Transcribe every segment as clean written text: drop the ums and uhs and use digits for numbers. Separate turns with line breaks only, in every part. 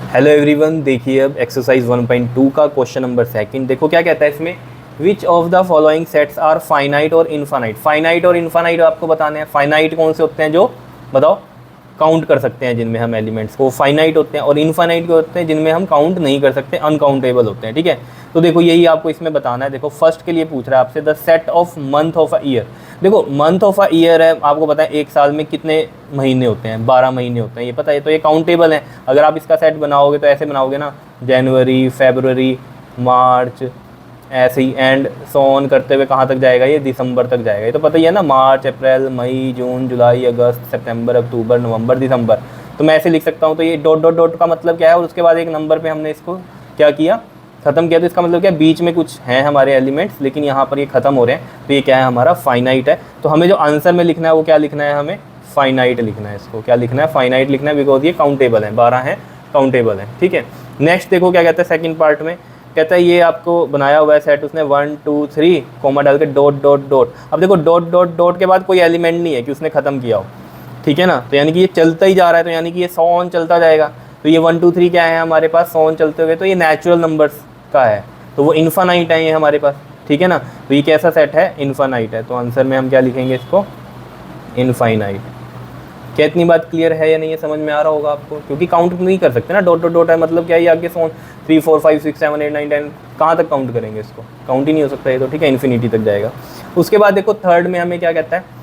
Hello everyone, देखिए अब exercise 1.2 का क्वेश्चन नंबर सेकंड। देखो क्या कहता है इसमें, which of the following sets are finite और इनफाइनाइट। फाइनाइट और इनफाइनाइट आपको बताने हैं। फाइनाइट कौन से होते हैं, जो बताओ काउंट कर सकते हैं जिनमें हम एलिमेंट्स को, फाइनाइट होते हैं। और इनफाइनाइट के होते हैं जिनमें हम काउंट नहीं कर सकते, अनकाउंटेबल होते हैं। ठीक है, तो देखो यही आपको इसमें बताना है। देखो फर्स्ट के लिए पूछ रहा है आपसे, the set of month of a year. देखो मंथ ऑफ अ ईयर है, आपको पता है एक साल में कितने महीने होते हैं, 12 महीने होते हैं, ये पता है। तो ये काउंटेबल है। अगर आप इसका सेट बनाओगे तो ऐसे बनाओगे ना, जनवरी, फरवरी, मार्च, ऐसे ही एंड सो ऑन करते हुए कहाँ तक जाएगा, ये दिसंबर तक जाएगा। ये तो पता ही है ना, मार्च, अप्रैल, मई, जून, जुलाई, अगस्त, सितंबर, अक्टूबर, नवंबर, दिसंबर। तो मैं ऐसे लिख सकता हूँ। तो ये डॉट डॉट डॉट का मतलब क्या है, और उसके बाद एक नंबर पे हमने इसको क्या किया, ख़त्म किया। तो इसका मतलब क्या है, बीच में कुछ हैं हमारे एलिमेंट्स, लेकिन यहाँ पर ये ख़त्म हो रहे हैं। तो ये क्या है, हमारा फाइनाइट है। तो हमें जो आंसर में लिखना है वो क्या लिखना है, हमें फाइनाइट लिखना है। इसको क्या लिखना है, फाइनाइट लिखना है, बिकॉज ये काउंटेबल है, 12 हैं, काउंटेबल है। ठीक है, नेक्स्ट देखो क्या कहता है सेकंड पार्ट में। कहता है ये आपको बनाया हुआ है सेट, उसने 1 2 3 कोमा डाल के डॉट डॉट डॉट। अब देखो डॉट डॉट डॉट के बाद कोई एलिमेंट नहीं है कि उसने ख़त्म किया हो, ठीक है ना। तो यानी कि ये चलता ही जा रहा है, तो यानी कि ये 100 ऑन चलता जाएगा। तो ये 1 2 3 क्या है हमारे पास, 100 ऑन चलते हुए, तो ये नेचुरल नंबर्स का है, तो वो इन्फानाइट है ये हमारे पास। ठीक है ना, तो ये कैसा सेट है, इन्फानाइट है। तो आंसर में हम क्या लिखेंगे इसको, इनफाइनाइट। क्या इतनी बात क्लियर है या नहीं, ये समझ में आ रहा होगा आपको, क्योंकि काउंट नहीं कर सकते ना, डॉट डॉट डॉट है मतलब क्या, ये आगे 3 4 5 6 7 8 9 10 कहाँ तक काउंट करेंगे इसको, काउंट ही नहीं हो सकता ये तो। ठीक है, इन्फिनिटी तक जाएगा। उसके बाद देखो थर्ड में हमें क्या कहता है,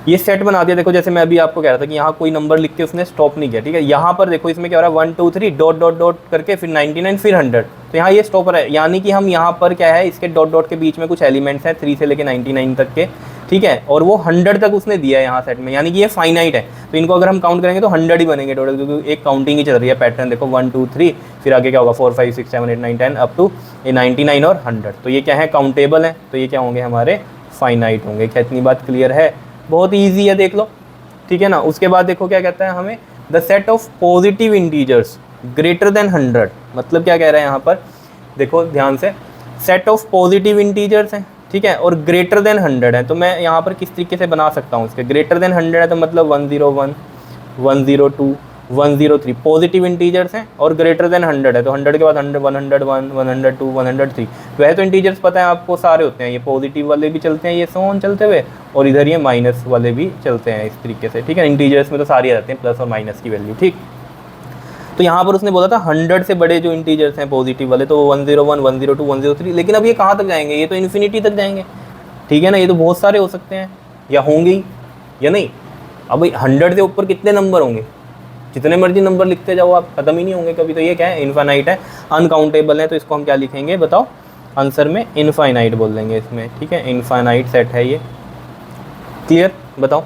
ये सेट बना दिया। देखो जैसे मैं अभी आपको कह रहा था कि यहाँ कोई नंबर लिख के उसने स्टॉप नहीं किया। ठीक है, यहाँ पर देखो इसमें क्या हो रहा है, 1 2 3 डॉट डॉट डॉट करके फिर 99 फिर 100। तो यहाँ ये स्टॉपर है, यानी कि हम यहाँ पर क्या है, इसके डॉट डॉट के बीच में कुछ एलिमेंट्स हैं 3 से लेके 99 तक के। ठीक है, और वो 100 तक उसने दिया है यहाँ सेट में, यानी कि ये फाइनाइट है। तो इनको अगर हम काउंट करेंगे तो 100 ही बनेंगे टोटल, क्योंकि एक काउंटिंग ही चल रही है, पैटर्न देखो 1 2 3 फिर आगे क्या होगा 4 5 6 7 8 9 10 अप टू ये 99 और 100। तो ये क्या है, काउंटेबल है, तो ये क्या होंगे हमारे फाइनाइट होंगे। क्या इतनी बात क्लियर है, बहुत ईजी है, देख लो। ठीक है ना, उसके बाद देखो क्या कहता है हमें, the set of positive integers greater than 100। मतलब क्या कह रहा है यहाँ पर, देखो ध्यान से, सेट ऑफ पॉजिटिव इंटीजर्स हैं, ठीक है, और ग्रेटर देन 100 है। तो मैं यहाँ पर किस तरीके से बना सकता हूँ इसके, ग्रेटर देन 100 है तो मतलब 101 102 103 पॉजिटिव इंटीजर्स हैं, और ग्रेटर देन 100 है तो 100 के बाद 100 101 102 103। वैसे तो इंटीजर्स पता है आपको सारे होते हैं, ये पॉजिटिव वाले भी चलते हैं, ये सो ऑन चलते हुए, और इधर ये माइनस वाले भी चलते हैं इस तरीके से। ठीक है, इंटीजर्स में तो सारे आ जाते हैं, प्लस और माइनस की वैल्यू। ठीक, तो यहाँ पर उसने बोला था 100 से बड़े जो इंटीजर्स हैं पॉजिटिव वाले, तो 101 102 103। लेकिन अब ये कहाँ तक जाएंगे, ये तो इन्फिनिटी तक जाएंगे। ठीक है ना, ये तो बहुत सारे हो सकते हैं, या होंगे ही या नहीं। अब 100 से ऊपर कितने नंबर होंगे, जितने मर्जी नंबर लिखते जाओ आप, खत्म ही नहीं होंगे कभी। तो ये क्या है, इनफाइनाइट है, अनकाउंटेबल है। तो इसको हम क्या लिखेंगे बताओ, आंसर में इनफाइनाइट बोल देंगे इसमें। ठीक है, इनफाइनाइट सेट है ये। क्लियर, बताओ,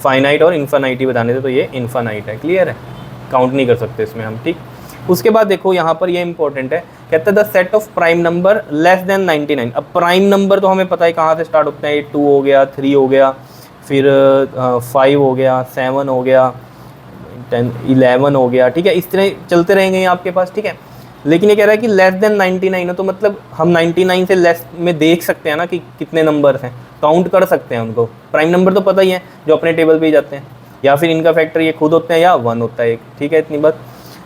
फाइनाइट और इनफाइनाइट ही बताने थे, तो ये इनफाइनाइट है। क्लियर है, काउंट नहीं कर सकते इसमें हम। ठीक, उसके बाद देखो यहाँ पर ये इंपॉर्टेंट है, कहता है the set of prime number less than 99। अब प्राइम नंबर तो हमें पता है कहाँ से स्टार्ट होते हैं, 2 हो गया, 3 हो गया, फिर 5 हो गया, 7 हो गया, 10 11 हो गया। ठीक है, इस तरह चलते रहेंगे आपके पास। ठीक है, लेकिन ये कह रहा है कि लेस देन 99 हो, तो मतलब हम 99 से लेस में देख सकते हैं ना कि कितने नंबर्स हैं, काउंट कर सकते हैं उनको। प्राइम नंबर तो पता ही है, जो अपने टेबल पे ही जाते हैं, या फिर इनका फैक्टर ये खुद होते हैं, या 1 होता है एक। ठीक है, इतनी बात।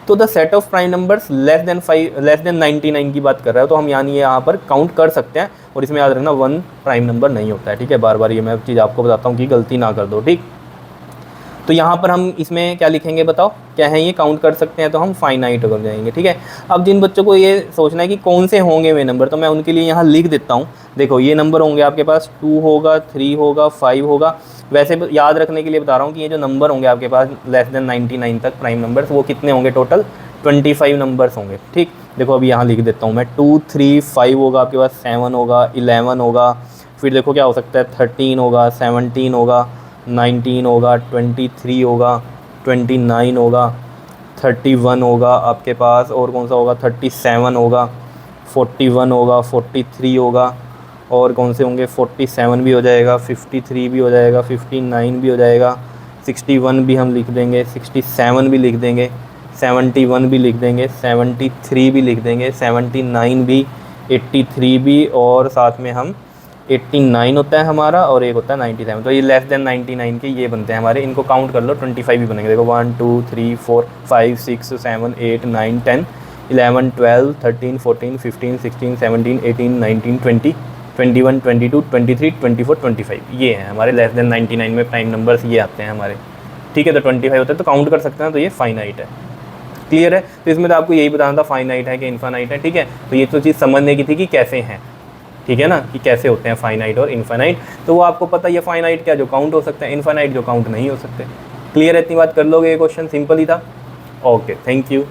तो the set of prime numbers less than 99 की बात कर रहा है, तो हम यानी यहाँ पर काउंट कर सकते हैं। और इसमें याद रखना 1 प्राइम नंबर नहीं होता है। ठीक है, बार बार ये मैं चीज़ आपको बताता हूँ कि गलती ना कर दो। ठीक, तो यहाँ पर हम इसमें क्या लिखेंगे बताओ, क्या है ये, काउंट कर सकते हैं, तो हम फाइनाइट कर जाएंगे। ठीक है, अब जिन बच्चों को ये सोचना है कि कौन से होंगे वे नंबर, तो मैं उनके लिए यहाँ लिख देता हूँ। देखो ये नंबर होंगे आपके पास, 2 होगा, 3 होगा, 5 होगा। वैसे याद रखने के लिए बता रहा हूँ कि ये जो नंबर होंगे आपके पास लेस देन 99 तक प्राइम नंबर्स, वो कितने होंगे, टोटल 25 नंबर्स होंगे। ठीक, देखो अभी यहाँ लिख देता हूँ मैं, 2 3 5 होगा आपके पास, 7 होगा, 11 होगा, फिर देखो क्या हो सकता है, 13 होगा, 17 होगा, 19 होगा, 23 होगा, 29 होगा, 31 होगा आपके पास, और कौन सा होगा, 37 होगा, 41 होगा, 43 होगा, और कौन से होंगे, 47 भी हो जाएगा, 53 भी हो जाएगा, 59 भी हो जाएगा, 61 भी हम लिख देंगे, 67 भी लिख देंगे, 71 भी लिख देंगे, 73 भी लिख देंगे, 79 भी, 83 भी, और साथ में हम 89 होता है हमारा और एक होता है 97, तो ये लेस देन 99 के ये बनते हैं हमारे, इनको काउंट कर लो 25 भी बनेंगे। देखो 1 2 3 4 5 6 7 8 9 10 11 12 13 14 15 16 17 18 19 20 21 22 23 24 25 ये हैं हमारे लेस देन 99 में प्राइम नंबर्स ये आते हैं हमारे, ठीक है। तो 25 होता है तो काउंट कर सकते हैं, तो ये फाइनाइट है। क्लियर है? तो इसमें तो आपको यही बताना था फाइनाइट है कि इनफाइनाइट है, ठीक है। तो ये तो चीज़ समझने की थी कि कैसे हैं, ठीक है ना, कि कैसे होते हैं फाइनाइट और इनफाइनाइट। तो वो आपको पता है, ये फाइनाइट क्या जो काउंट हो सकते हैं, इनफाइनाइट जो काउंट नहीं हो सकते। क्लियर है? इतनी बात कर लोगे, ये क्वेश्चन सिंपल ही था। Okay, thank you.